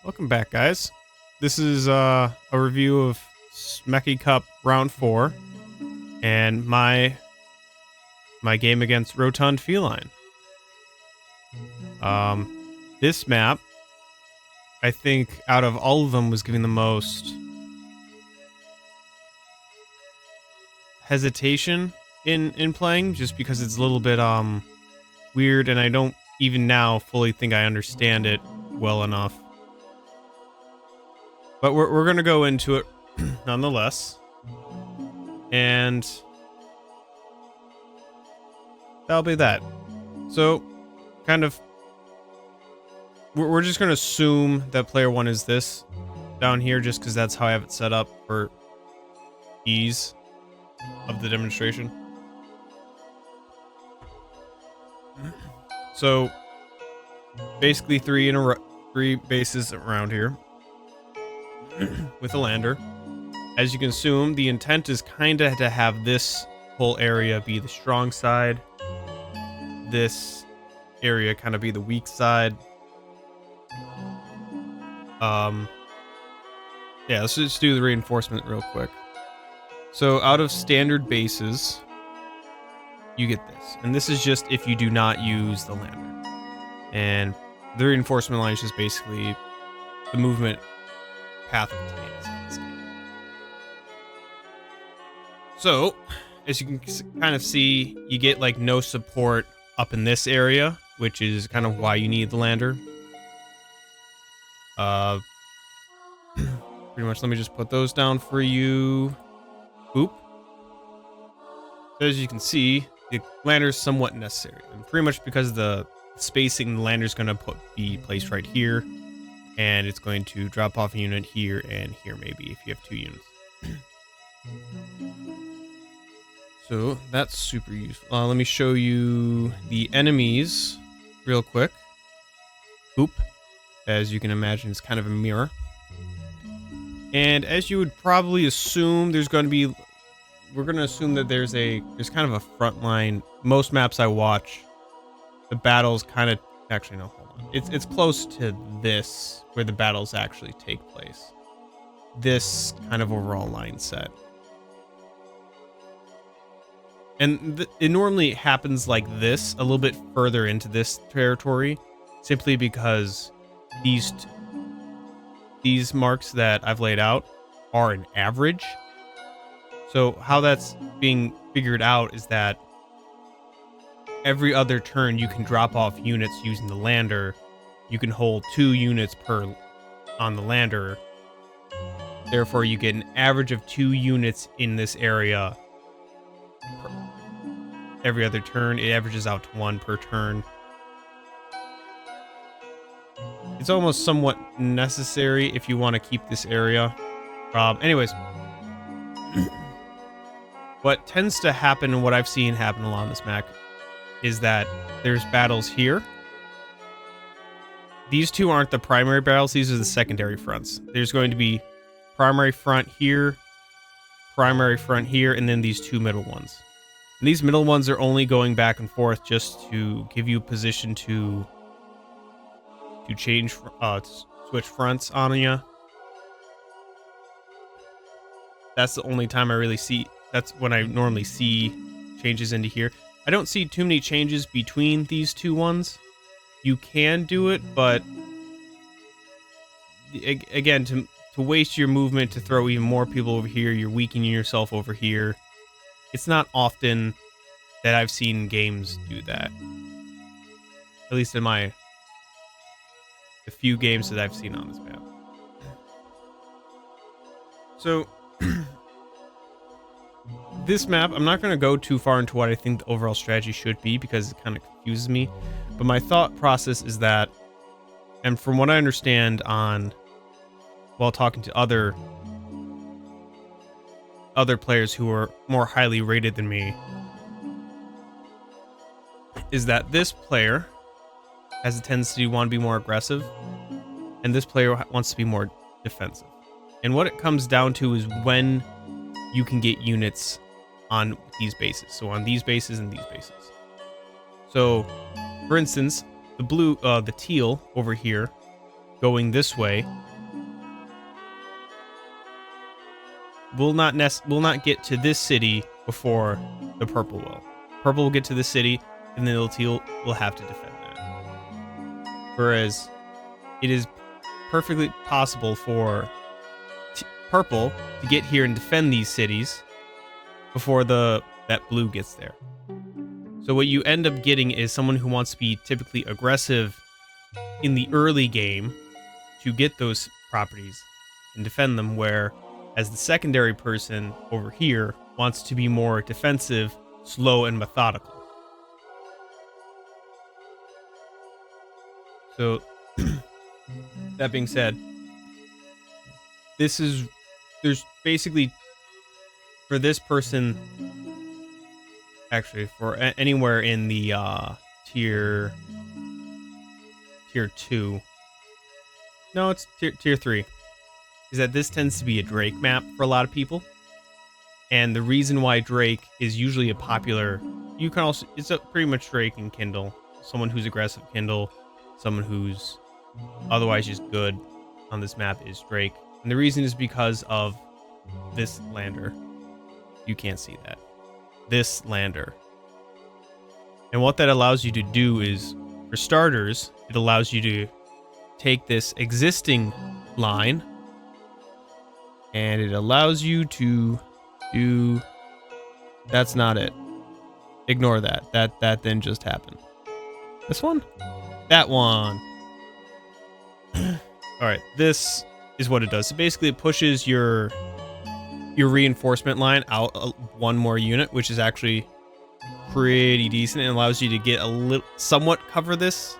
Welcome back, guys. This is a review of Smacky Cup Round 4 and my game against RotundFeline. This map, I think, out of all of them, was giving the most hesitation in playing, just because it's a little bit weird, and I don't even now fully think I understand it well enough. But we're gonna go into it nonetheless, and that'll be that. So, kind of, we're just gonna assume that player 1 is this down here, just because that's how I have it set up for ease of the demonstration. So, basically three bases around here with a lander. As you can assume, the intent is kind of to have this whole area be the strong side, this area kind of be the weak side. Yeah, let's just do the reinforcement real quick. So out of standard bases, you get this, and this is just if you do not use the lander. And the reinforcement line is just basically the movement path of tanks in this game. So, as you can kind of see, you get like no support up in this area, which is kind of why you need the lander. Pretty much, let me just put those down for you. Boop. So as you can see, the lander is somewhat necessary, and pretty much because the spacing, the lander is going to be placed right here, and it's going to drop off a unit here and here, maybe, if you have 2 units. So that's super useful. Let me show you the enemies real quick. Boop. As you can imagine, it's kind of a mirror. And as you would probably assume, we're going to assume that there's kind of a front line. Most maps I watch, the battles kind of, actually no, hold on. It's close to this, where the battles actually take place. This kind of overall line set. And it normally happens like this, a little bit further into this territory, simply because these marks that I've laid out are an average. So how that's being figured out is that every other turn you can drop off units using the lander. You can hold 2 units on the lander. Therefore, you get an average of 2 units in this area every other turn. It averages out to 1 per turn. It's almost somewhat necessary if you want to keep this area. Anyways, what tends to happen, and what I've seen happen along this map, is that there's battles here. These 2 aren't the primary battles, these are the secondary fronts. There's going to be primary front here, and then these 2 middle ones. And these middle ones are only going back and forth just to give you position to change, switch fronts on you. That's the only time I really see, that's when I normally see changes into here. I don't see too many changes between these 2 ones. You can do it, but again, to waste your movement to throw even more people over here, you're weakening yourself over here. It's not often that I've seen games do that. At least in the few games that I've seen on this map. So, this map, I'm not going to go too far into what I think the overall strategy should be, because it kind of confuses me. But my thought process is that, and from what I understand while talking to other players who are more highly rated than me, is that this player has a tendency to want to be more aggressive, and this player wants to be more defensive. And what it comes down to is when you can get units on these bases. So on these bases and these bases. So, for instance, the teal over here going this way will not get to this city before the purple will. Purple will get to the city, and then the teal will have to defend that. Whereas it is perfectly possible for purple to get here and defend these cities before that blue gets there. So what you end up getting is someone who wants to be typically aggressive in the early game to get those properties and defend them, where as the secondary person over here wants to be more defensive, slow, and methodical. So, that being said, there's basically, for this person, actually, for anywhere in the tier 2, no, it's tier 3, is that this tends to be a Drake map for a lot of people. And the reason why Drake is usually a popular, you can also, it's pretty much Drake and Kindle. Someone who's aggressive Kindle, someone who's otherwise just good on this map is Drake. And the reason is because of this lander. You can't see that. This lander. And what that allows you to do is, for starters, it allows you to take this existing line, and it allows you to do... That's not it. Ignore that. That then just happened. This one? That one. Alright, this is what it does. So basically it pushes your reinforcement line out one more unit, which is actually pretty decent, and allows you to get a little, somewhat cover this.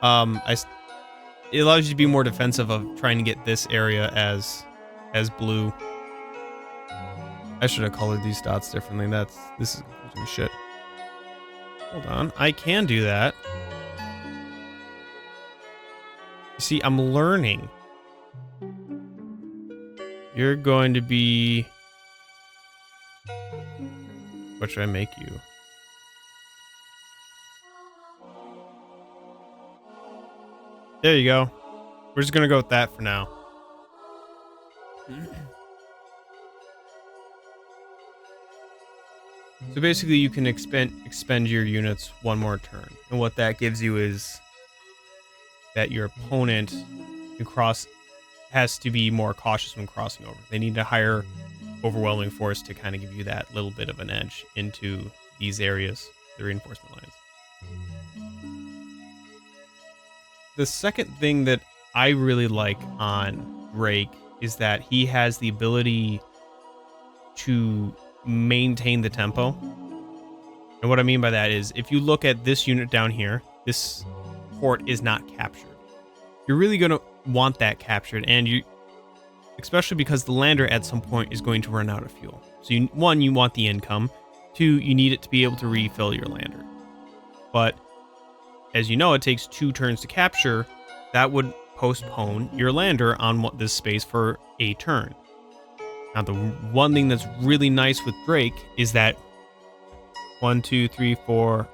It allows you to be more defensive of trying to get this area as blue. I should have colored these dots differently. This is confusing shit. Hold on, I can do that. You see, I'm learning. You're going to be... What should I make you? There you go. We're just gonna go with that for now. So basically you can expend your units one more turn. And what that gives you is that your opponent has to be more cautious when crossing over. They need a higher overwhelming force to kind of give you that little bit of an edge into these areas, the reinforcement lines. The second thing that I really like on Drake is that he has the ability to maintain the tempo. And what I mean by that is, if you look at this unit down here, this port is not captured. You're really going to want that captured, and especially because the lander at some point is going to run out of fuel. So one, you want the income. Two, you need it to be able to refill your lander. But as you know, it takes 2 turns to capture. That would postpone your lander on this space for a turn. Now, the one thing that's really nice with Drake is that 1, 2, 3, 4,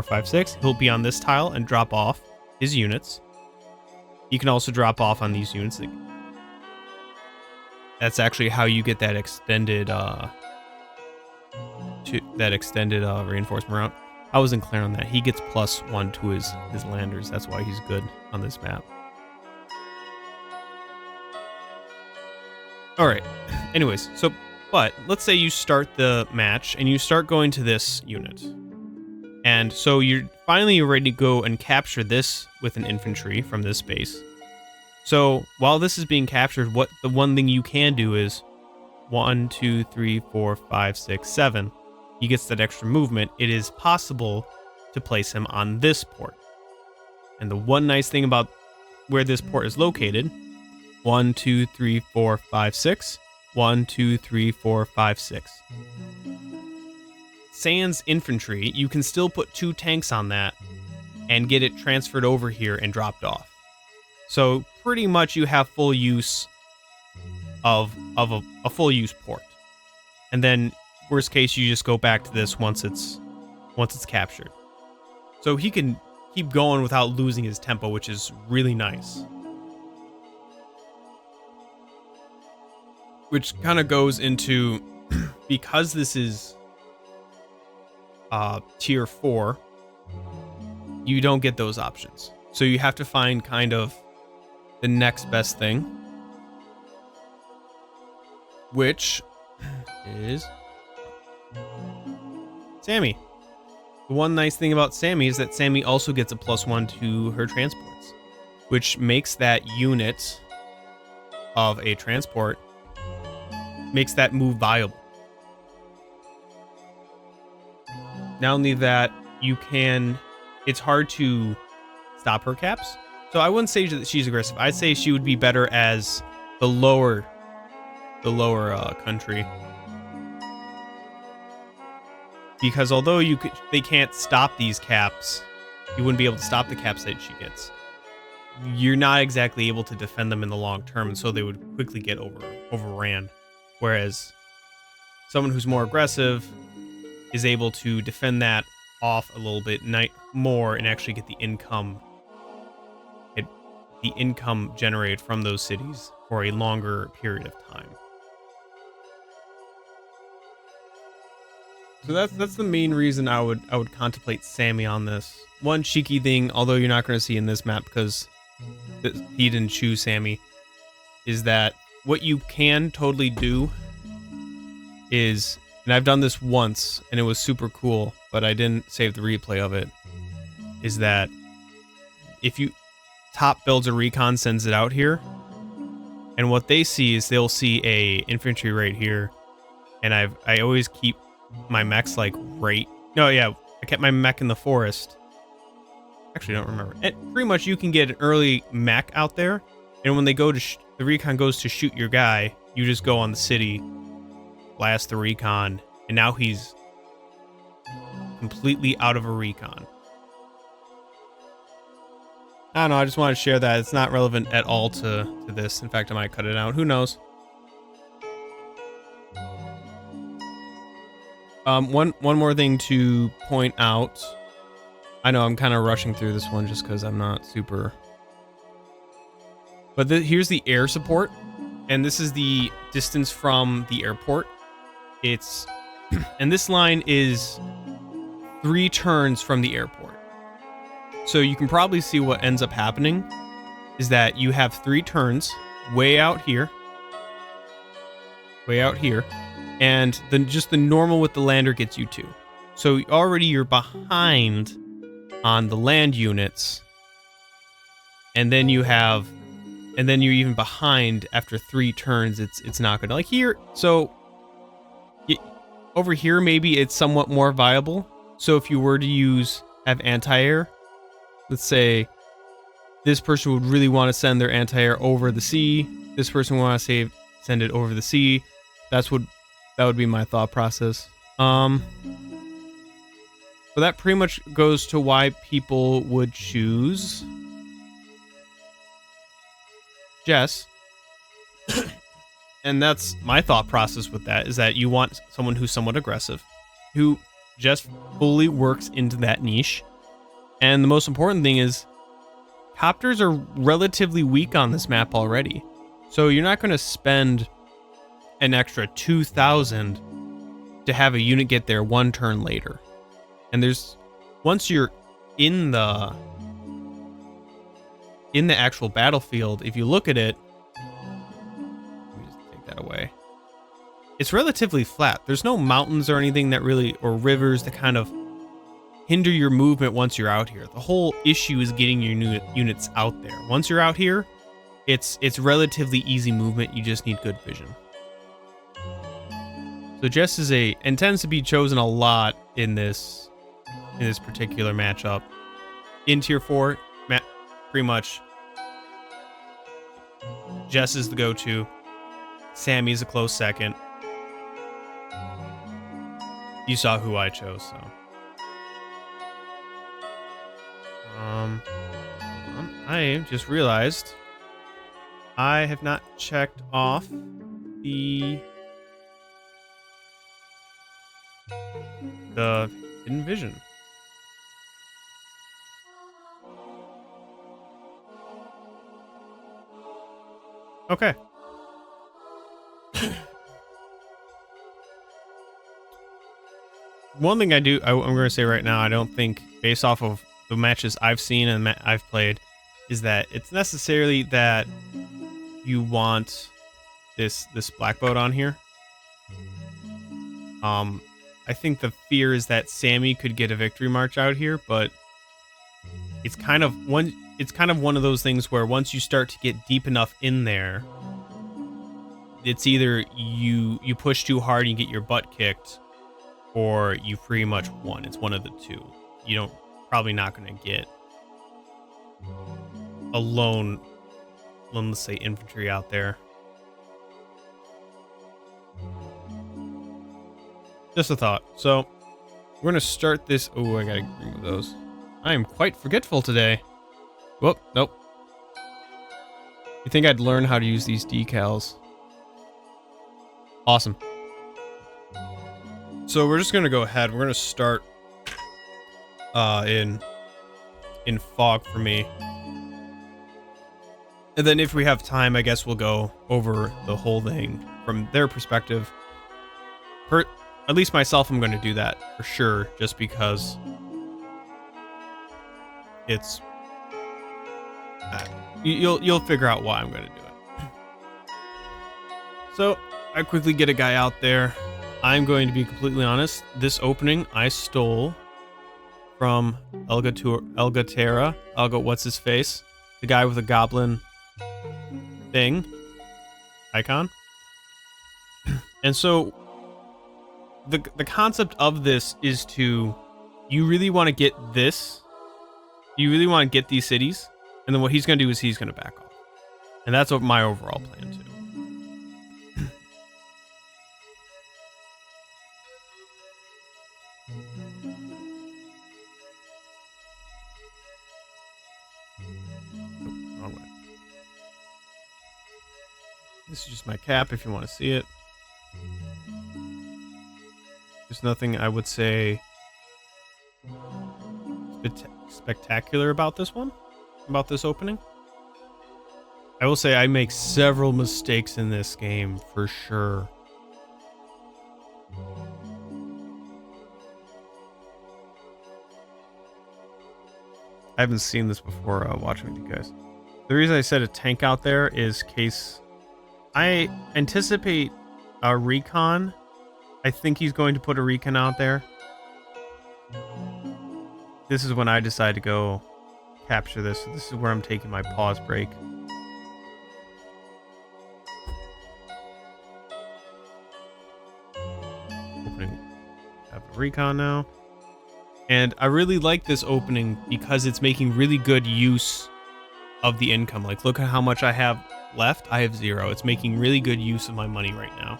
5, 6, he'll be on this tile and drop off his units. You can also drop off on these units. That's actually how you get that extended reinforcement route. I wasn't clear on that. He gets +1 to his landers. That's why he's good on this map. Alright. Anyways, but let's say you start the match and you start going to this unit. And so you're finally ready to go and capture this with an infantry from this base. So while this is being captured, the one thing you can do is 1, 2, 3, 4, 5, 6, 7. He gets that extra movement. It is possible to place him on this port. And the one nice thing about where this port is located, 1, 2, 3, 4, 5, 6. 1, 2, 3, 4, 5, 6. Sans infantry, you can still put 2 tanks on that and get it transferred over here and dropped off. So pretty much you have full use of a full use port. And then worst case, you just go back to this once it's captured. So he can keep going without losing his tempo, which is really nice. Which kind of goes into, because this is tier 4, you don't get those options. So you have to find kind of the next best thing, which is Sammy. The one nice thing about Sammy is that Sammy also gets a +1 to her transports, which makes that unit of a transport, makes that move viable. Not only that, you can, it's hard to stop her caps. So I wouldn't say that she's aggressive. I'd say she would be better as the lower country. Because although they can't stop these caps, you wouldn't be able to stop the caps that she gets. You're not exactly able to defend them in the long term, and so they would quickly get overran. Whereas someone who's more aggressive is able to defend that off a little bit more and actually get the income generated from those cities for a longer period of time. So that's the main reason I would contemplate Sammy on this. One cheeky thing, although you're not going to see in this map because he didn't choose Sammy, is that what you can totally do is, and I've done this once and it was super cool, but I didn't save the replay of it, is that if you top builds a recon, sends it out here, and what they see is they'll see a infantry right here, and I always keep my mechs like I kept my mech in the forest. Actually, I don't remember. Pretty much you can get an early mech out there, and when they go to the recon goes to shoot your guy, you just go on the city, blast the recon, and now he's completely out of a recon. I don't know, I just wanted to share that. It's not relevant at all to this. In fact, I might cut it out. Who knows? One more thing to point out. I know I'm kind of rushing through this one just because I'm not super... But here's the air support, and this is the distance from the airport. It's... and this line is 3 turns from the airport. So you can probably see what ends up happening is that you have 3 turns way out here, and then just the normal with the lander gets you 2. So already you're behind on the land units, and then you're even behind after 3 turns. It's not good. Like here, so over here maybe it's somewhat more viable. So if you were to have anti-air, let's say this person would really want to send their anti-air over the sea. This person would want to send it over the sea. That would be my thought process. So that pretty much goes to why people would choose Jess. And that's my thought process with that, is that you want someone who's somewhat aggressive, who just fully works into that niche. And the most important thing is copters are relatively weak on this map already. So you're not going to spend an extra 2,000 to have a unit get there 1 turn later. And once you're in the actual battlefield, if you look at it, let me just take that away. It's relatively flat. There's no mountains or anything that really, or rivers that kind of hinder your movement once you're out here. The whole issue is getting your units out there. Once you're out here, it's relatively easy movement. You just need good vision. So Jess tends to be chosen a lot in this particular matchup. In tier 4, pretty much Jess is the go-to. Sammy's a close second. You saw who I chose, so. I just realized I have not checked off the hidden vision. Okay. One thing I'm going to say right now, I don't think, based off of the matches I've seen and I've played, is that it's necessarily that you want this black boat on here. I think the fear is that Sammy could get a victory march out here, but it's kind of one of those things where once you start to get deep enough in there, it's either you push too hard and you get your butt kicked, or you pretty much won. It's one of the two. You don't probably not going to get a lone, let's say, infantry out there. Just a thought. So we're going to start this. Oh, I got to remove those. I am quite forgetful today. Whoop, nope. You think I'd learn how to use these decals? Awesome. So we're just going to go ahead. We're going to start in fog for me. And then if we have time, I guess we'll go over the whole thing from their perspective. At least myself, I'm going to do that for sure, just because it's... you'll figure out why I'm going to do it. So I quickly get a guy out there. I'm going to be completely honest. This opening I stole from Elgatera. What's his face? The guy with a goblin thing icon. And so the concept of this is you really want to get this. You really want to get these cities, and then what he's going to do is he's going to back off. And that's my overall plan too. Wrong way. This is just my cap if you want to see it. There's nothing I would say spectacular about this one, about this opening. I will say I make several mistakes in this game for sure. I haven't seen this before watching with you guys. The reason I said a tank out there is case I anticipate a recon. I think he's going to put a recon out there. This is when I decide to go capture this. This is where I'm taking my pause break. Opening. I have a recon now. And I really like this opening because it's making really good use of the income. Like, look at how much I have left. I have 0. It's making really good use of my money right now.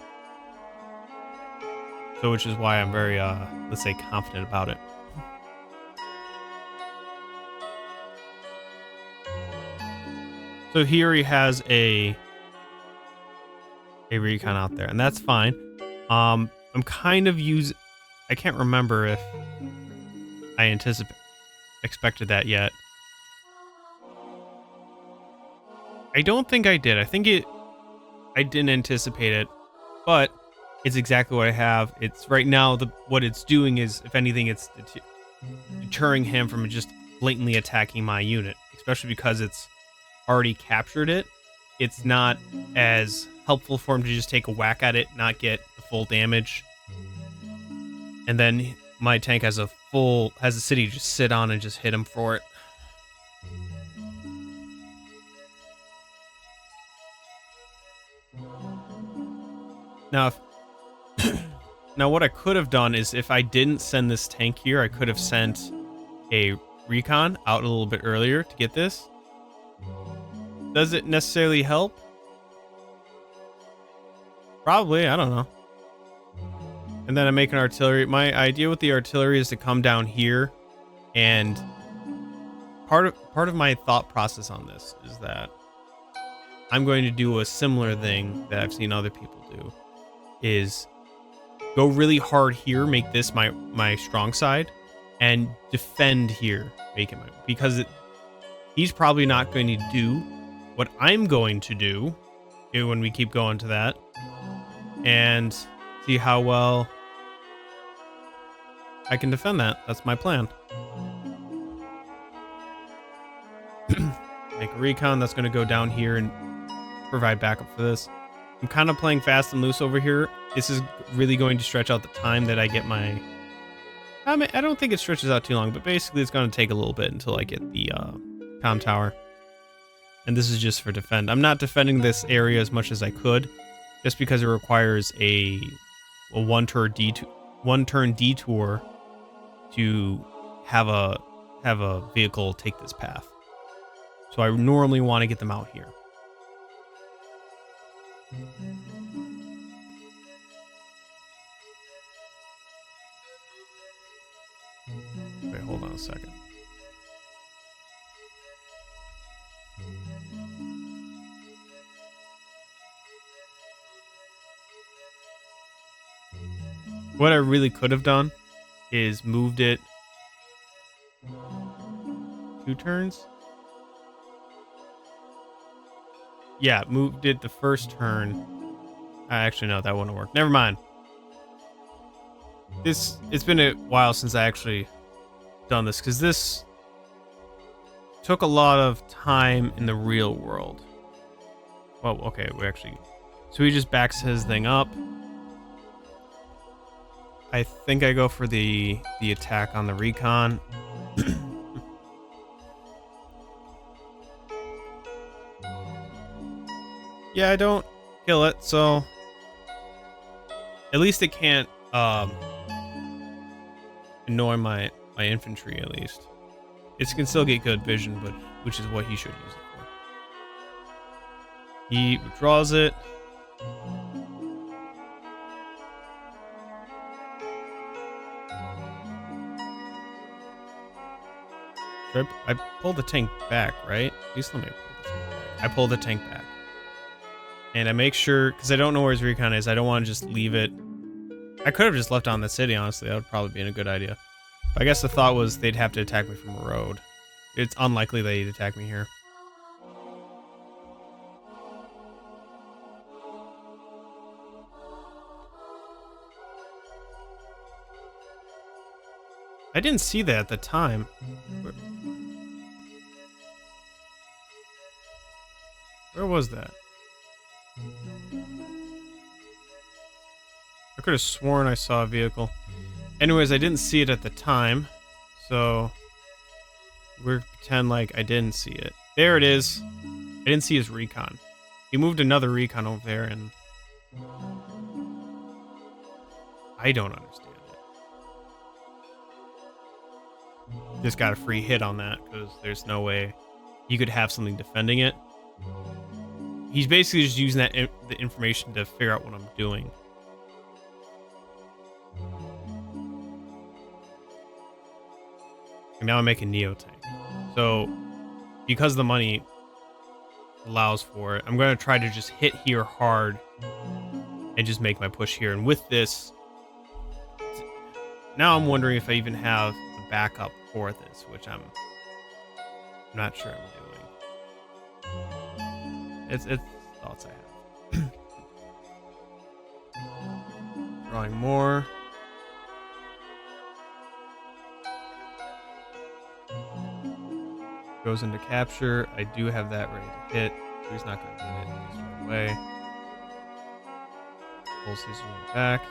So, which is why I'm very, let's say, confident about it. So here he has a recon out there, and that's fine. I'm kind of I can't remember if I expected that yet. I don't think I did. I think I didn't anticipate it, but it's exactly what I have. It's right now, what it's doing is, if anything, it's deterring him from just blatantly attacking my unit, especially because it's already captured it. It's not as helpful for him to just take a whack at it, not get the full damage. And then my tank has a city to just sit on and just hit him for it. Now, now what I could have done is, if I didn't send this tank here, I could have sent a recon out a little bit earlier to get this. Does it necessarily help? Probably, I don't know. And then I make an artillery. My idea with the artillery is to come down here, and part of my thought process on this is that I'm going to do a similar thing that I've seen other people do, is go really hard here, make this my strong side, and defend here, make it because he's probably not going to do what I'm going to do, when we keep going to that, and see how well I can defend that. That's my plan. Make a recon that's going to go down here and provide backup for this. I'm kind of playing fast and loose over here. This is really going to stretch out the time that I get my... I mean, I don't think it stretches out too long, but basically it's going to take a little bit until I get the comm tower. And this is just for defend. I'm not defending this area as much as I could, just because it requires a one-turn detour to have a vehicle take this path. So I normally want to get them out here. Wait, hold on a second. What I really could have done is moved it 2 turns. Yeah, moved it the first turn. Actually, no, that wouldn't work. Never mind. It's been a while since I actually done this, because this took a lot of time in the real world. Well, okay, so he just backs his thing up. I think I go for the attack on the recon. Yeah, I don't kill it, so at least it can't annoy my infantry. At least it can still get good vision, but which is what he should use it for. He withdraws it. I pulled the tank back, right? At least let me pull the tank back. I pull the tank back. And I make sure, because I don't know where his recon is, I don't want to just leave it. I could have just left on the city, honestly. That would probably be a good idea. But I guess the thought was they'd have to attack me from a road. It's unlikely they'd attack me here. I didn't see that at the time. Where was that? I could have sworn I saw a vehicle. Anyways, I didn't see it at the time, so we're pretend like I didn't see it. There it is. I didn't see his recon. He moved another recon over there, and I don't understand it. Just got a free hit on that, because there's no way you could have something defending it. He's basically just using the information to figure out what I'm doing. And now I'm making Neo tank. So, because the money allows for it, I'm going to try to just hit here hard and just make my push here. And with this, now I'm wondering if I even have the backup for this, which I'm not sure I'm doing. It's thoughts I have. Drawing more. Goes into capture. I do have that ready to hit. So he's not going to get it. He's right away. Pulls his unit back.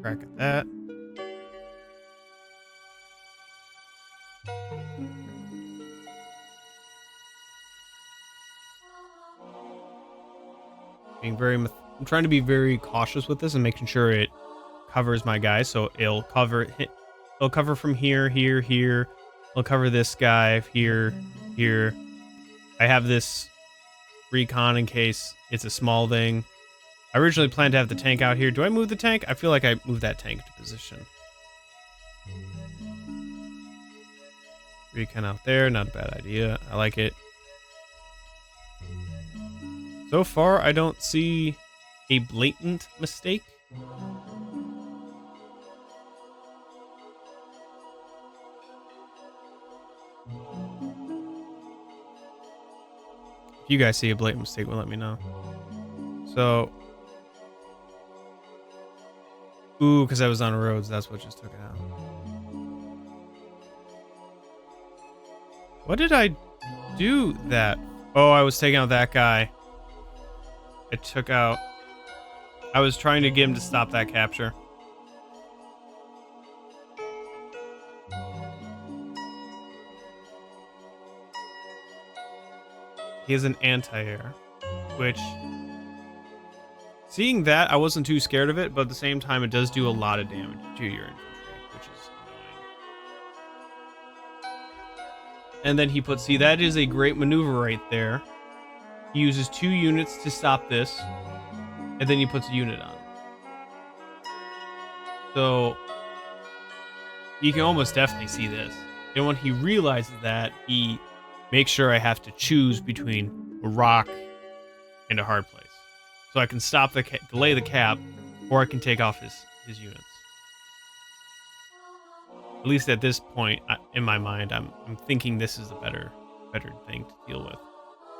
Crack at that. I'm trying to be very cautious with this and making sure it covers my guys. So it'll cover from here, here, here. It'll cover this guy here, here. I have this recon in case it's a small thing. I originally planned to have the tank out here. Do I move the tank? I feel like I moved that tank to position. Recon out there, not a bad idea. I like it. So far, I don't see a blatant mistake. If you guys see a blatant mistake, well, let me know. So, ooh, because I was on roads, that's what just took it out. What did I do that? Oh, I was taking out that guy. I took out... I was trying to get him to stop that capture. He has an anti-air, which... Seeing that, I wasn't too scared of it, but at the same time, it does do a lot of damage to your infantry, which is annoying. And then he puts... See, that is a great maneuver right there. He uses 2 units to stop this, and then he puts a unit on it. So, you can almost definitely see this. And when he realizes that, he makes sure I have to choose between a rock and a hard place. So I can stop the delay the cap, or I can take off his units. At least at this point, in my mind, I'm thinking this is a better thing to deal with.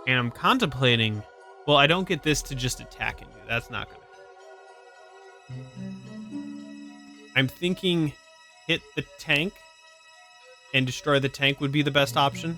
And I'm contemplating, well, I don't get this to just attack into. That's not gonna happen. I'm thinking hit the tank and destroy the tank would be the best option.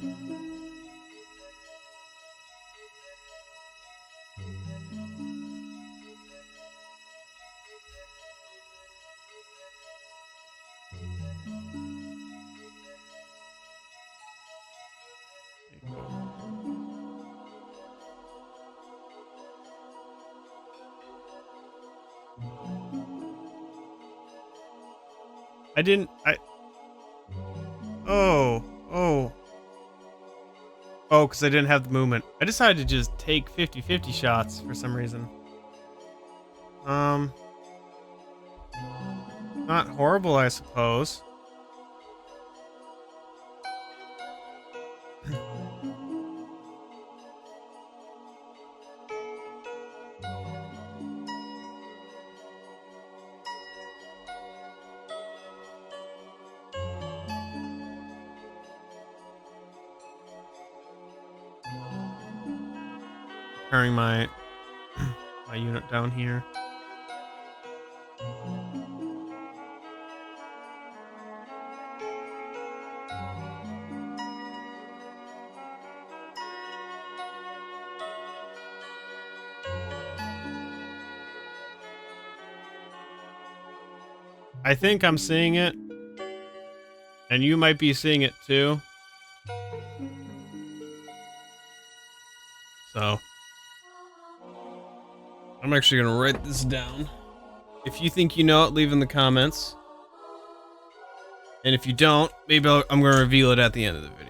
Oh, because I didn't have the movement. I decided to just take 50-50 shots for some reason. Not horrible, I suppose. Preparing my unit down here. I think I'm seeing it, and you might be seeing it too. So I'm actually gonna write this down. If you think you know it, leave in the comments. And if you don't, maybe I'm gonna reveal it at the end of the video.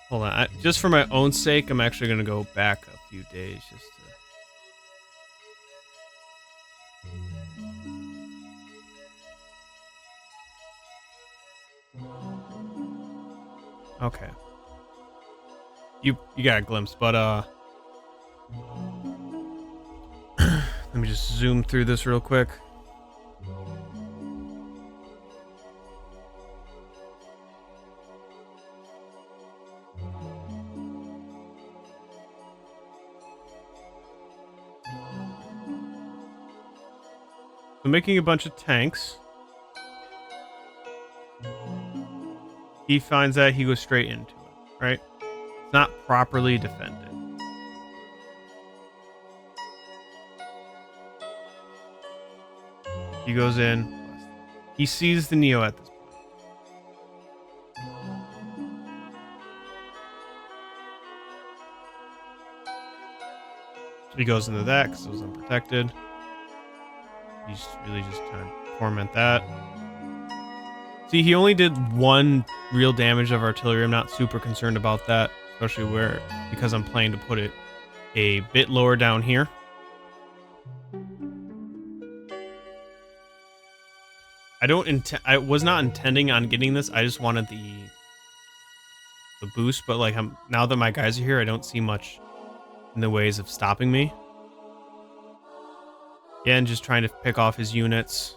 Hold on, just for my own sake, I'm actually gonna go back a few days just to... Okay. You got a glimpse, but let me just zoom through this real quick. So making a bunch of tanks. He finds that, he goes straight into it, right? It's not properly defended. He goes in. He sees the Neo at this point. He goes into that because it was unprotected. He's really just trying to torment that. See, he only did 1 real damage of artillery. I'm not super concerned about that, especially because I'm planning to put it a bit lower down here. I was not intending on getting this. I just wanted the boost, but like now that my guys are here, I don't see much in the ways of stopping me. Again, just trying to pick off his units.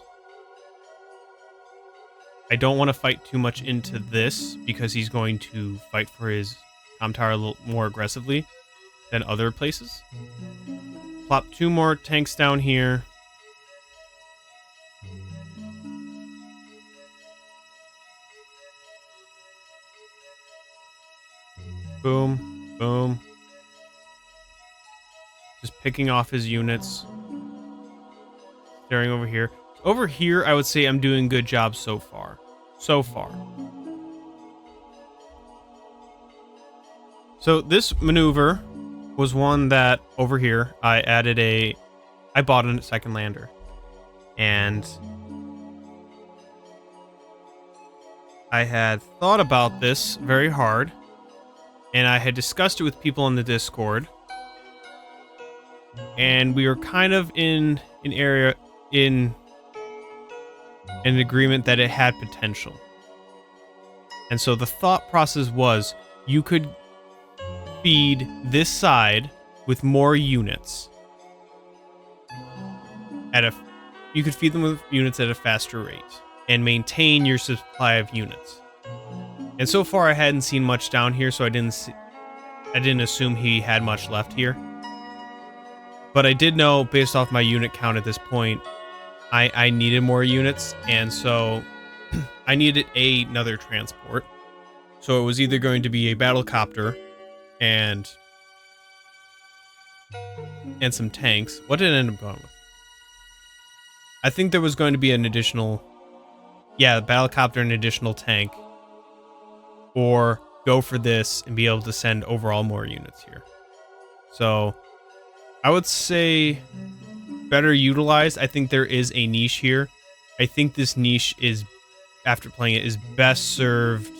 I don't want to fight too much into this because he's going to fight for his tower a little more aggressively than other places. Plop 2 more tanks down here. Boom, boom. Just picking off his units. Staring over here. Over here, I would say I'm doing a good job so far. So this maneuver was one that over here I bought a second lander, and I had thought about this very hard, and I had discussed it with people in the Discord, and we were kind of in an agreement that it had potential. And so the thought process was you could feed this side with more units you could feed them with units at a faster rate and maintain your supply of units. And so far I hadn't seen much down here, so I didn't assume he had much left here. But I did know, based off my unit count at this point, I needed more units, and so I needed another transport. So it was either going to be a battlecopter and some tanks. What did it end up going with? I think there was going to be an additional, battlecopter and additional tank, or go for this and be able to send overall more units here. So I would say better utilized. I think there is a niche here. I think this niche is, after playing it, is best served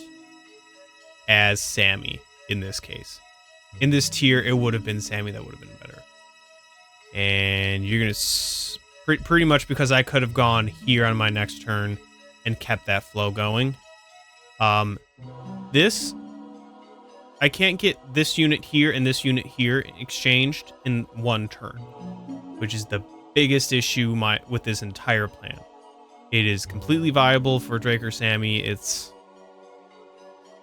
as Sammy in this case. In this tier, it would have been Sammy that would have been better. And you're going to, pretty much because I could have gone here on my next turn and kept that flow going. This, I can't get this unit here and this unit here exchanged in one turn, which is the biggest issue with this entire plan. It is completely viable for Drake or Sammy. It's,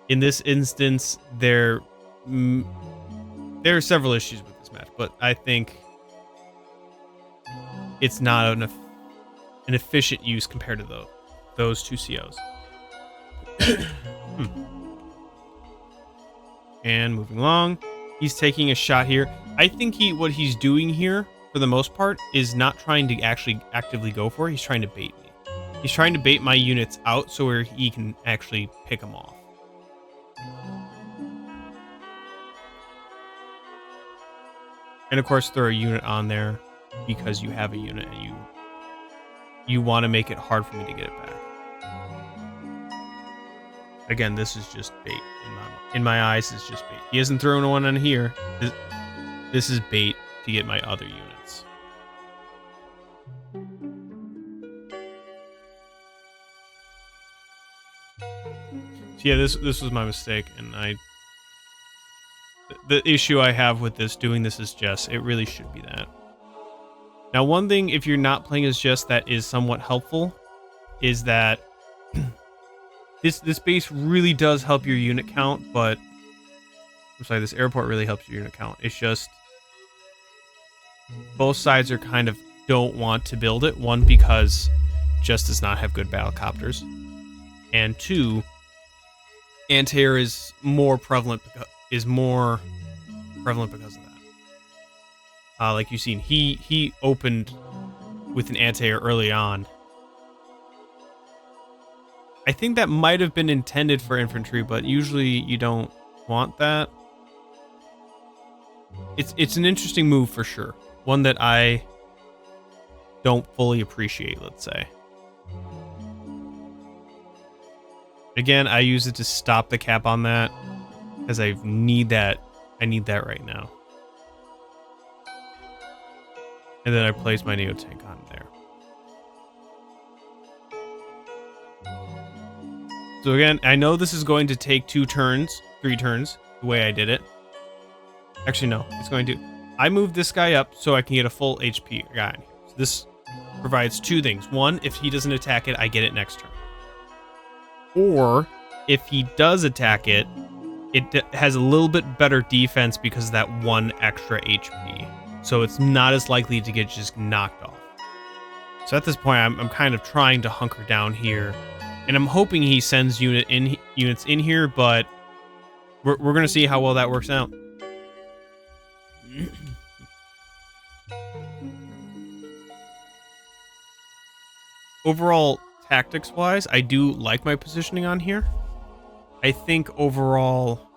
in this instance, there are several issues with this match, but I think it's not an efficient use compared to those two COs. And moving along, he's taking a shot here. I think what he's doing here, for the most part, is not trying to actually actively go for it. He's trying to bait me. He's trying to bait my units out so where he can actually pick them off. And of course, throw a unit on there because you have a unit and you want to make it hard for me to get it back. Again, this is just bait in my eyes. It's just bait. He hasn't thrown one on here. This is bait to get my other units. So yeah, this was my mistake, and the issue I have with doing this as Jess, it really should be that. Now, one thing, if you're not playing as Jess, that is somewhat helpful, is that this base really does help your unit count, but I'm sorry, this airport really helps your unit count. It's just both sides are kind of don't want to build it. One, because Jess does not have good battlecopters, and two, anti-air is more prevalent because of that. Like you've seen, he opened with an anti-air early on. I think that might have been intended for infantry, but usually you don't want that. It's an interesting move for sure. One that I don't fully appreciate, let's say. Again, I use it to stop the cap on that, because I need that right now. And then I place my Neo tank on there. So again, I know this is going to take 3 turns, the way I did it. Actually, no, it's going to. I moved this guy up so I can get a full HP guy in here. So provides two things. One, if he doesn't attack it, I get it next turn. Or if he does attack it, it has a little bit better defense because of that 1 extra HP. So it's not as likely to get just knocked off. So at this point, I'm kind of trying to hunker down here. And I'm hoping he sends units in here, but we're going to see how well that works out. Overall, tactics-wise, I do like my positioning on here. I think overall,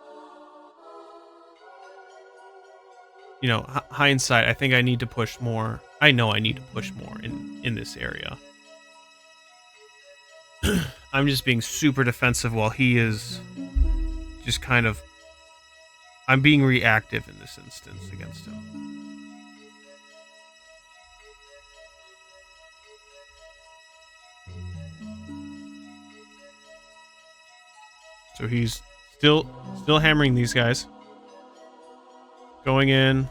you know, hindsight, I think I need to push more. I know I need to push more in this area. I'm just being super defensive while he is just kind of... I'm being reactive in this instance against him. So he's still hammering these guys. Going in,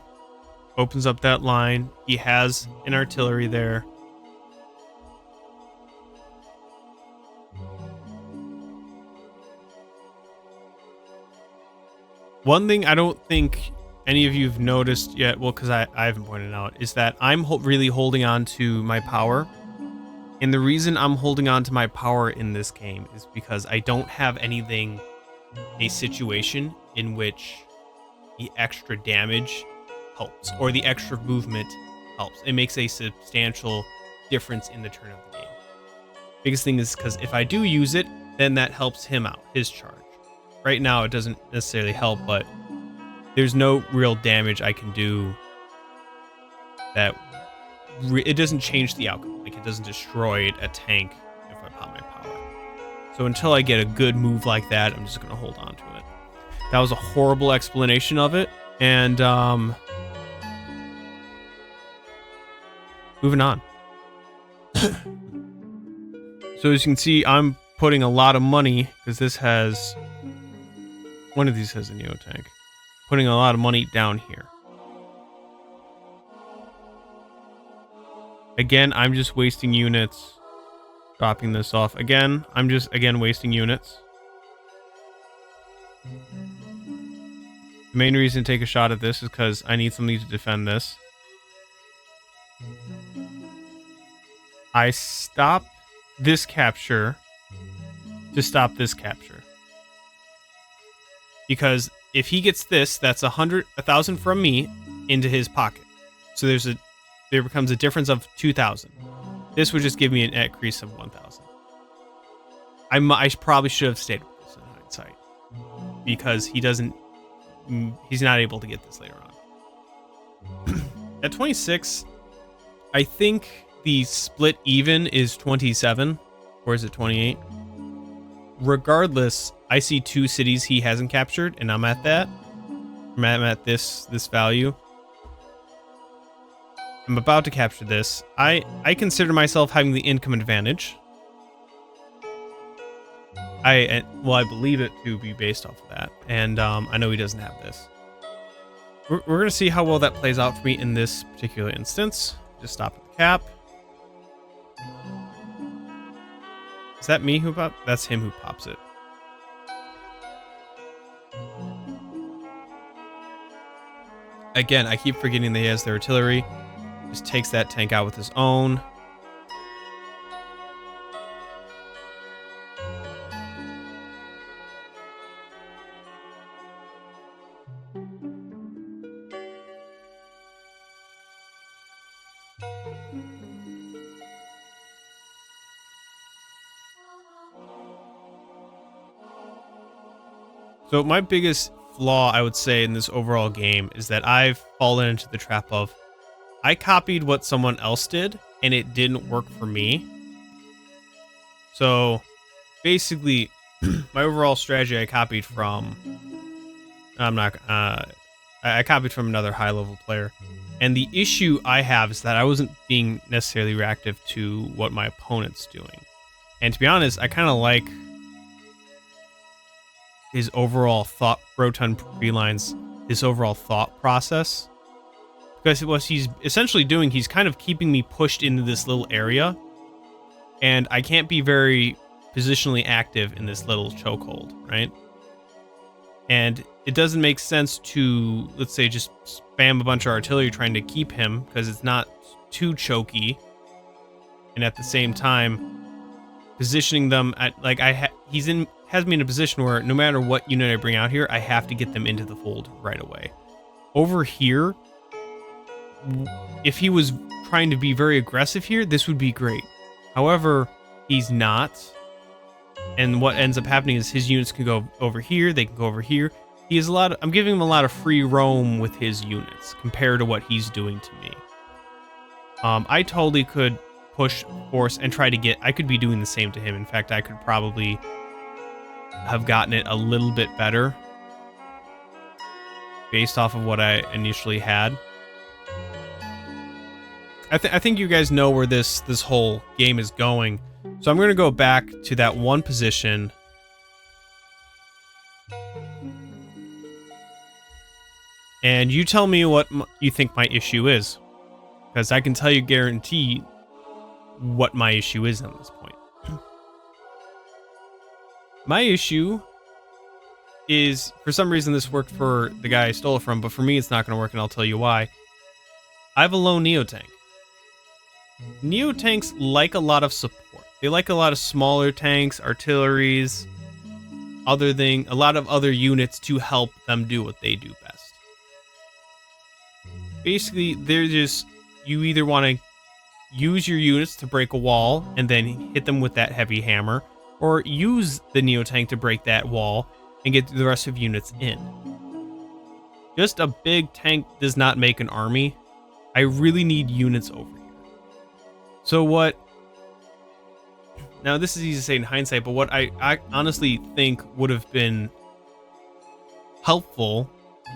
opens up that line. He has an artillery there. One thing I don't think any of you have noticed yet, well, because I haven't pointed out, is that I'm really holding on to my power. And the reason I'm holding on to my power in this game is because I don't have a situation in which the extra damage helps or the extra movement helps. It makes a substantial difference in the turn of the game. Biggest thing is because if I do use it, then that helps him out, his charge. Right now, it doesn't necessarily help, but there's no real damage I can do that it doesn't change the outcome. Like, it doesn't destroy a tank if I pop my power. So until I get a good move like that, I'm just going to hold on to it. That was a horrible explanation of it. And, moving on. So as you can see, I'm putting a lot of money, because this has... One of these has a Neo tank. Putting a lot of money down here. Again, I'm just wasting units. Dropping this off. Again, I'm just, wasting units. The main reason to take a shot at this is because I need something to defend this. I stop this capture to stop this capture. Because if he gets this, that's 1,000 from me into his pocket. So there becomes a difference of 2,000. This would just give me an increase of 1,000. I probably should have stayed with this in hindsight, because he's not able to get this later on. At 26, I think the split even is 27, or is it 28? Regardless, I see 2 cities he hasn't captured, and I'm at that. I'm at this value. I'm about to capture this. I consider myself having the income advantage. I believe it to be based off of that. And I know he doesn't have this. We're going to see how well that plays out for me in this particular instance. Just stop at the cap. Is that me who pops? That's him who pops it. Again, I keep forgetting that he has the artillery. Just takes that tank out with his own. So my biggest flaw, I would say, in this overall game is that I've fallen into the trap of I copied what someone else did and it didn't work for me. So basically, my overall strategy I copied from I copied from another high level player. And the issue I have is that I wasn't being necessarily reactive to what my opponent's doing. And to be honest, I kind of like his overall thought, RotundFeline's, his overall thought process. Because what he's essentially doing, he's kind of keeping me pushed into this little area. And I can't be very positionally active in this little chokehold, right? And it doesn't make sense to, let's say, just spam a bunch of artillery trying to keep him, because it's not too choky. And at the same time, positioning them at, like, has me in a position where no matter what unit I bring out here, I have to get them into the fold right away. Over here, if he was trying to be very aggressive here, this would be great. However, he's not. And what ends up happening is his units can go over here, they can go over here. He has I'm giving him a lot of free roam with his units compared to what he's doing to me. I totally could push force and try to get, I could be doing the same to him. In fact, I could probably have gotten it a little bit better based off of what I initially had. I think you guys know where this whole game is going. So I'm going to go back to that one position. And you tell me what you think my issue is. Because I can tell you guarantee what my issue is at this point. My issue is, for some reason this worked for the guy I stole it from, but for me it's not going to work, and I'll tell you why. I have a low Neotank. Neotanks like a lot of support. They like a lot of smaller tanks, artilleries, a lot of other units to help them do what they do best. Basically, they're just, you either want to use your units to break a wall and then hit them with that heavy hammer, or use the Neotank to break that wall and get the rest of units in. Just a big tank does not make an army. I really need units over here. So what... Now, this is easy to say in hindsight, but what I honestly think would have been helpful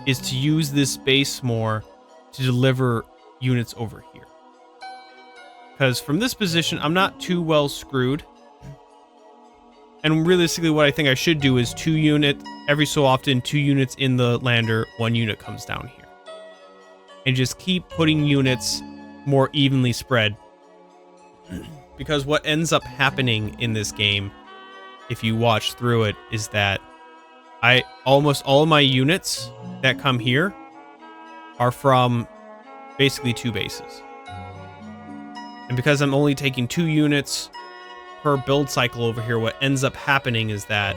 is to use this base more to deliver units over here. Because from this position, I'm not too well screwed. And realistically, what I think I should do is every so often, 2 units in the lander, 1 unit comes down here. And just keep putting units more evenly spread. Because what ends up happening in this game, if you watch through it, is that almost all of my units that come here are from basically 2 bases. And because I'm only taking 2 units per build cycle over here, what ends up happening is that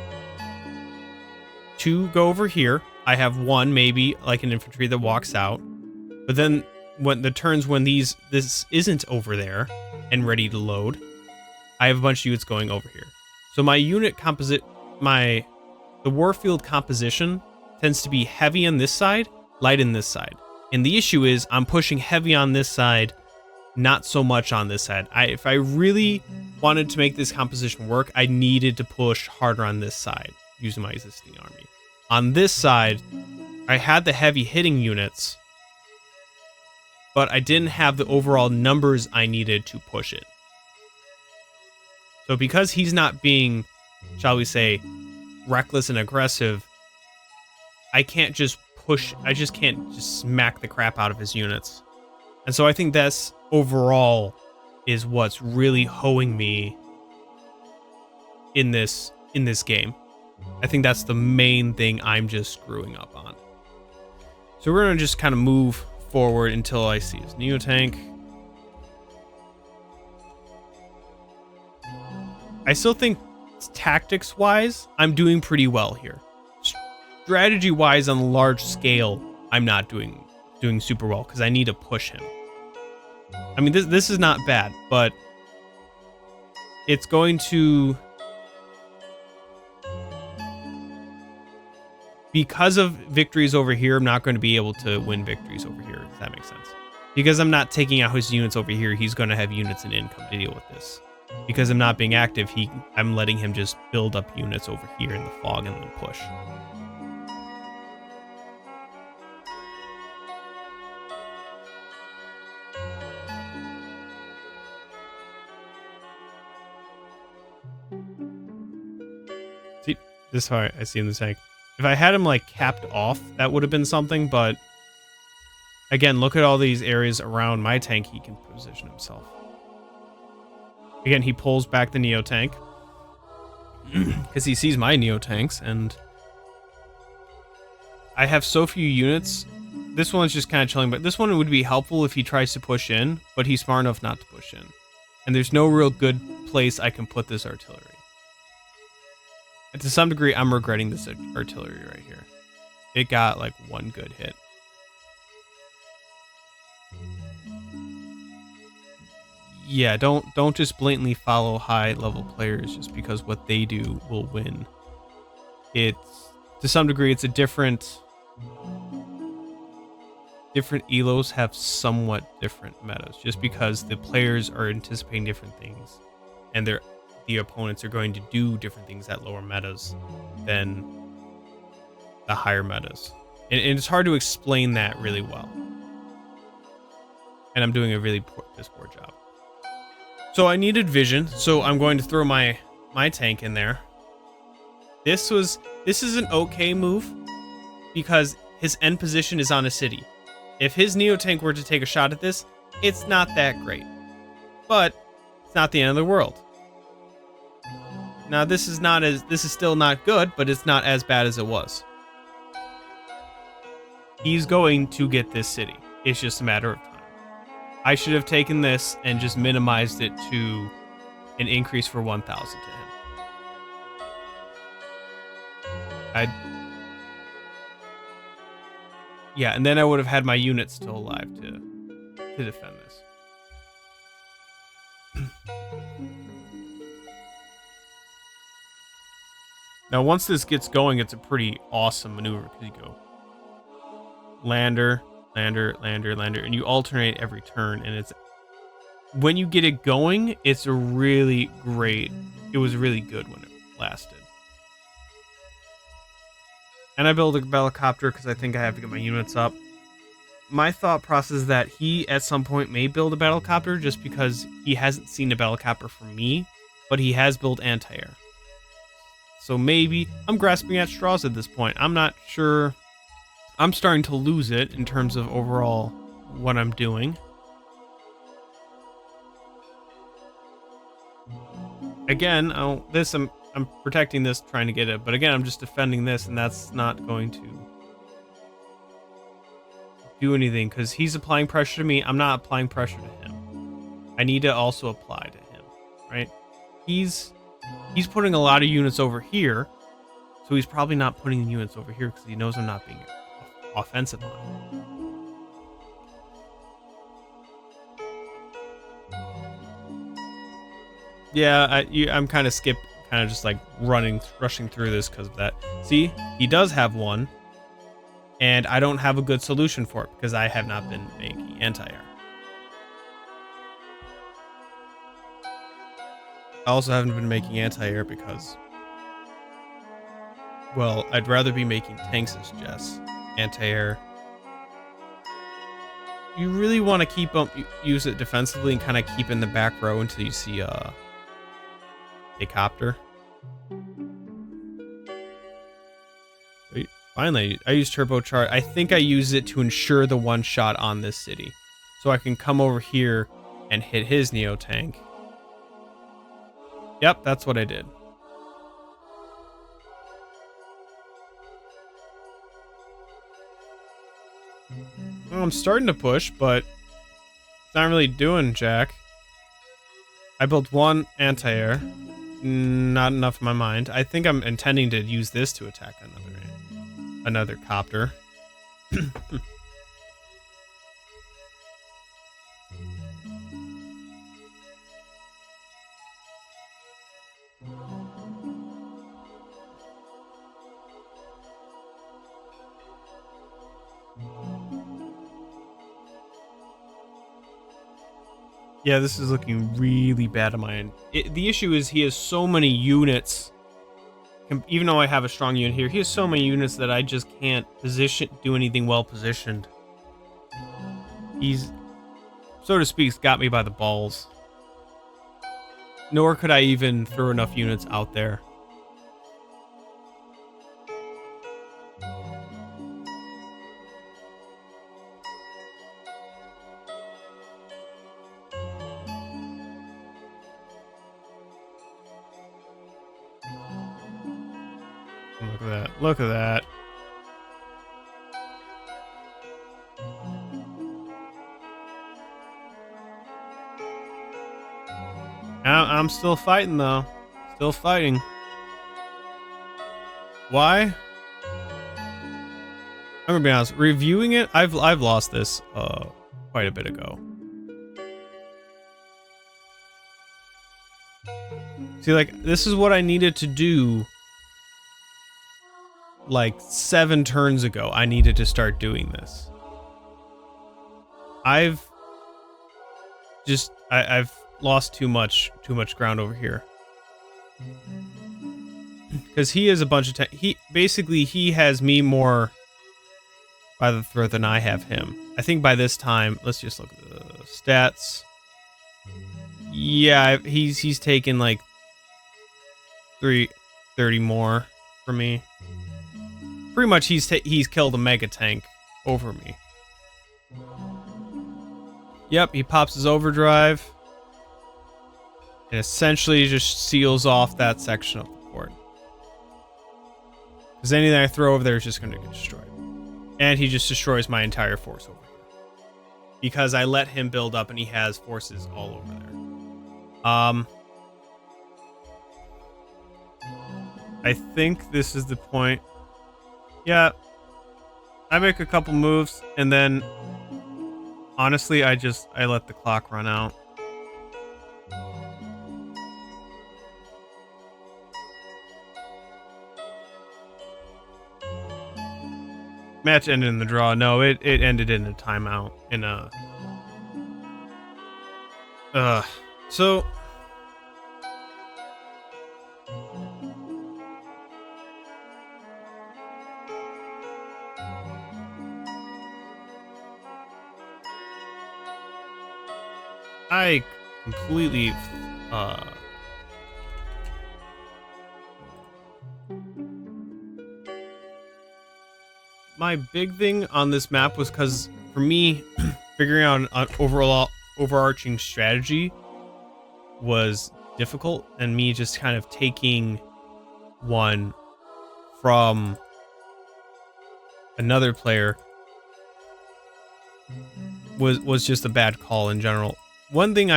2 go over here. I have 1, maybe, like an infantry that walks out. But then when the turns when this isn't over there and ready to load, I have a bunch of units going over here. So my unit composite, the warfield composition tends to be heavy on this side, light on this side. And the issue is I'm pushing heavy on this side, not so much on this side. If I really wanted to make this composition work, I needed to push harder on this side using my existing army. On this side, I had the heavy hitting units, but I didn't have the overall numbers I needed to push it. So because he's not being, shall we say, reckless and aggressive, I can't just I just can't just smack the crap out of his units. And so I think that's overall is what's really hoeing me in this game. I think that's the main thing I'm just screwing up on. So we're going to just kind of move forward until I see his Neotank. I still think tactics-wise, I'm doing pretty well here. Strategy-wise, on a large scale, I'm not doing super well because I need to push him. I mean, this is not bad, but it's going to... Because of victories over here, I'm not going to be able to win victories over here, if that makes sense. Because I'm not taking out his units over here, he's going to have units and income to deal with this. Because I'm not being active, I'm letting him just build up units over here in the fog and then push. See, this is how I see him in the tank. If I had him like capped off, that would have been something, but Again, look at all these areas around my tank he can position himself. Again, he pulls back the Neo tank because he sees my Neo tanks, and I have so few units. This one's just kind of chilling, but this one would be helpful if he tries to push in, but he's smart enough not to push in. And there's no real good place I can put this artillery. And to some degree, I'm regretting this artillery right here. It got like one good hit. Yeah, don't just blatantly follow high level players just because what they do will win. It's, to some degree, it's a different elos have somewhat different metas just because the players are anticipating different things and the opponents are going to do different things at lower metas than the higher metas. And it's hard to explain that really well. And I'm doing a really poor job. So I needed vision, so I'm going to throw my tank in there. This is an okay move because his end position is on a city. If his Neo tank were to take a shot at this, it's not that great. But it's not the end of the world. Now this is still not good, but it's not as bad as it was. He's going to get this city. It's just a matter of time. I should have taken this and just minimized it to an increase for 1,000 to him. Yeah, and then I would have had my units still alive to defend this. Now, once this gets going, it's a pretty awesome maneuver because you go lander, lander, lander, lander, and you alternate every turn. And it's when you get it going, it's a really great. It was really good when it lasted. And I build a helicopter because I think I have to get my units up. My thought process is that he, at some point, may build a battlecopter just because he hasn't seen a battlecopter from me, but he has built anti-air. So maybe I'm grasping at straws at this point. I'm not sure. I'm starting to lose it in terms of overall what I'm doing. Again, I'm protecting this, trying to get it, but again, I'm just defending this, and that's not going to do anything because he's applying pressure to me. I'm not applying pressure to him. I need to also apply to him, right? He's putting a lot of units over here, so he's probably not putting the units over here because he knows I'm not being offensive on him. Yeah, I'm kind of just like rushing through this because of that. See, he does have one, and I don't have a good solution for it because I have not been making anti-air. I also haven't been making anti-air because, well, I'd rather be making tanks as Jess. Anti-air. You really want to keep use it defensively and kind of keep in the back row until you see a copter. Finally, I use turbocharge. I think I use it to ensure the one shot on this city, so I can come over here and hit his Neo tank. Yep, that's what I did. Well, I'm starting to push, but it's not really doing jack. I built one anti-air. Not enough in my mind. I think I'm intending to use this to attack another copter. Yeah, this is looking really bad on my end. The issue is he has so many units. Even though I have a strong unit here, he has so many units that I just can't do anything well positioned. He's, so to speak, got me by the balls. Nor could I even throw enough units out there. Look at that. Look at that. I'm still fighting, though. Still fighting. Why? I'm gonna be honest. Reviewing it, I've lost this quite a bit ago. See, like, this is what I needed to do. Like 7 turns ago, I needed to start doing this. I've lost too much ground over here. Because he is a bunch of he has me more by the throat than I have him. I think by this time, let's just look at the stats. Yeah, he's taken like 30 more for me. Pretty much he's killed a mega tank over me. Yep, he pops his overdrive and essentially just seals off that section of the board. Because anything I throw over there is just going to get destroyed. And he just destroys my entire force over here. Because I let him build up and he has forces all over there. I think this is the point. Yeah. I make a couple moves and then honestly I let the clock run out. Match ended in the draw. No, it ended in a timeout. In a... So... I completely... My big thing on this map was because, for me, figuring out an overarching strategy was difficult, and me just kind of taking one from another player was just a bad call in general. One thing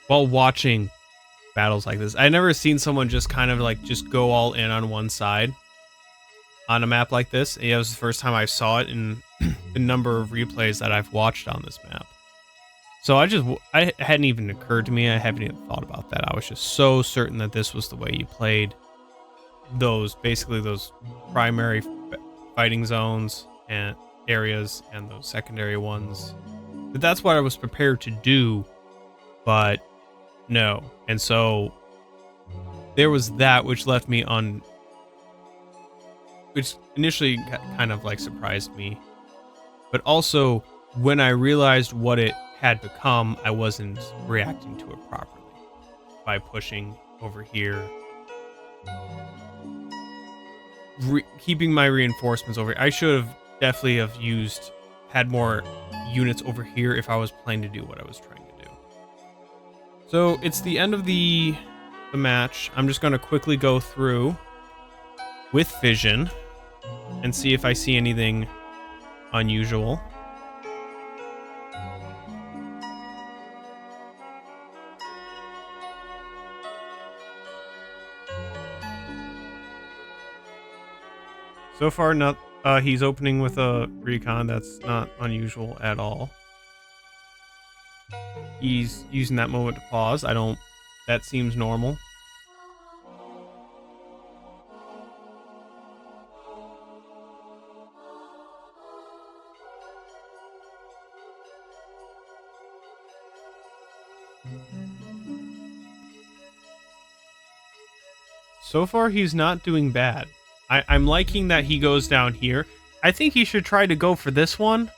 while watching battles like this, I never seen someone just kind of like just go all in on one side on a map like this. And it was the first time I saw it in the number of replays that I've watched on this map. So it hadn't even occurred to me. I haven't even thought about that. I was just so certain that this was the way you played basically those primary fighting zones and areas and those secondary ones. But that's what I was prepared to do, but no. And so there was that which left me which initially kind of like surprised me. But also when I realized what it had become, I wasn't reacting to it properly by pushing over here. Keeping my reinforcements over. I should have definitely had more units over here if I was planning to do what I was trying to do. So it's the end of the match. I'm just going to quickly go through with vision and see if I see anything unusual. So far, not. He's opening with a recon. That's not unusual at all. He's using that moment to pause. That seems normal. So far, he's not doing bad. I'm liking that he goes down here. I think he should try to go for this one,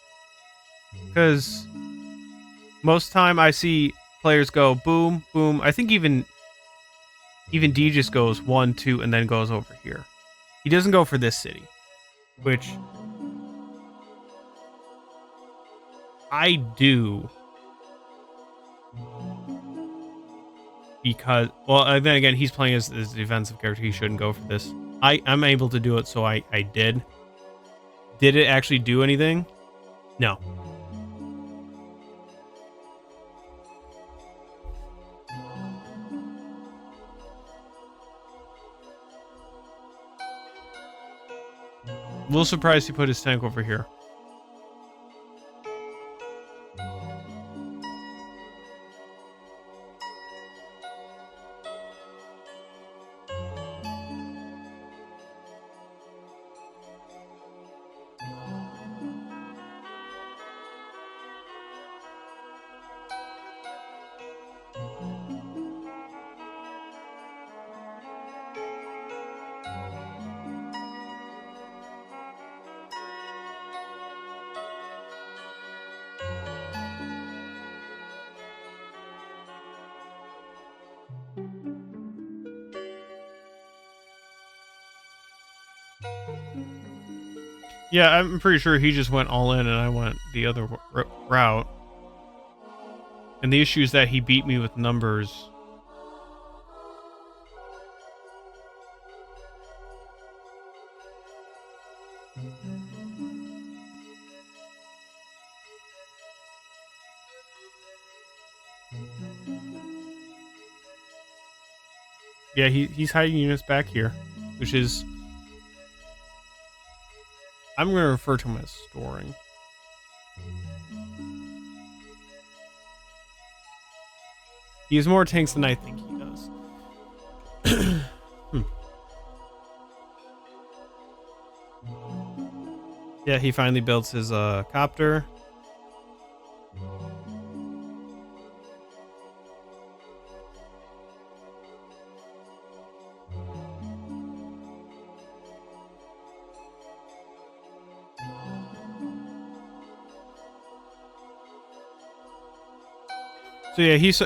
because most time I see players go boom, boom. I think even D just goes 1, 2, and then goes over here. He doesn't go for this city, which I do. because, well, then again, he's playing as the defensive character. He shouldn't go for this. I'm able to do it, so I did. Did it actually do anything? No. A little surprised he put his tank over here. Yeah, I'm pretty sure he just went all in and I went the other route. And the issue is that he beat me with numbers. Yeah, he's hiding units back here, which is... I'm going to refer to him as storing. He has more tanks than I think he does. Yeah, he finally builds his copter. So yeah, he saw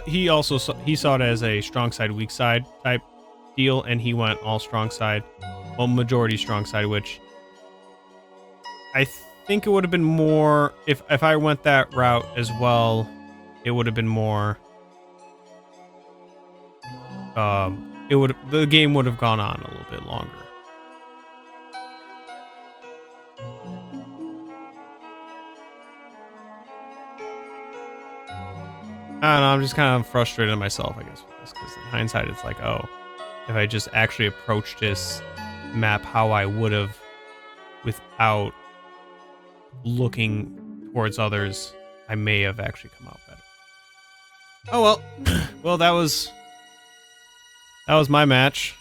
it as a strong side, weak side type deal, and he went all strong side, well, majority strong side, which I think it would have been more if I went that route as well. It would have been more. The game would have gone on a little bit longer. I don't know, I'm just kind of frustrated at myself, I guess, with this, because in hindsight, it's like, oh, if I just actually approached this map how I would have without looking towards others, I may have actually come out better. Oh, well. Well, that was my match.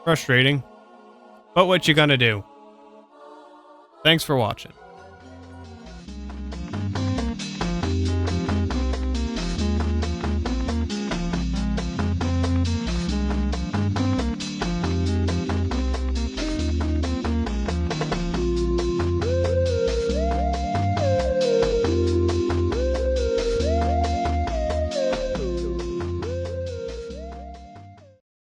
Frustrating. But what you gonna do? Thanks for watching.